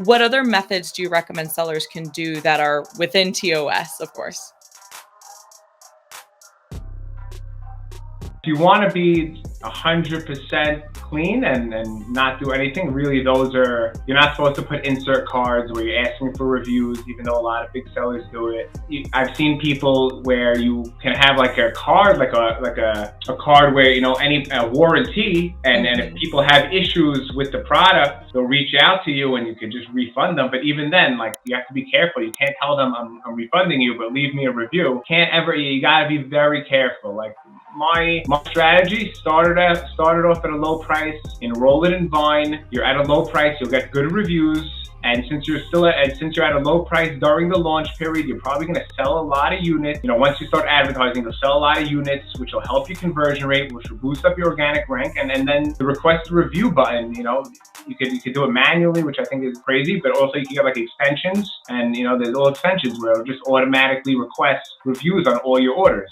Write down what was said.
What other methods do you recommend sellers can do that are within TOS, of course? If you want to be 100% clean and not do anything, really you're not supposed to put insert cards where you're asking for reviews, even though a lot of big sellers do it. I've seen people where you can have like a card, like a card where, a warranty, and if Mhm. people have issues with the product, they'll reach out to you and you can just refund them. But even then, like, you have to be careful. You can't tell them I'm refunding you, but leave me a review. You gotta be very careful. Like, my strategy started off at a low price. Enroll it in Vine. You're at a low price. You'll get good reviews. And since you're at a low price during the launch period, you're probably going to sell a lot of units. Once you start advertising, you'll sell a lot of units, which will help your conversion rate, which will boost up your organic rank. And then the request a review button, you could do it manually, which I think is crazy, but also you can get like extensions, and there's all extensions where it'll just automatically request reviews on all your orders.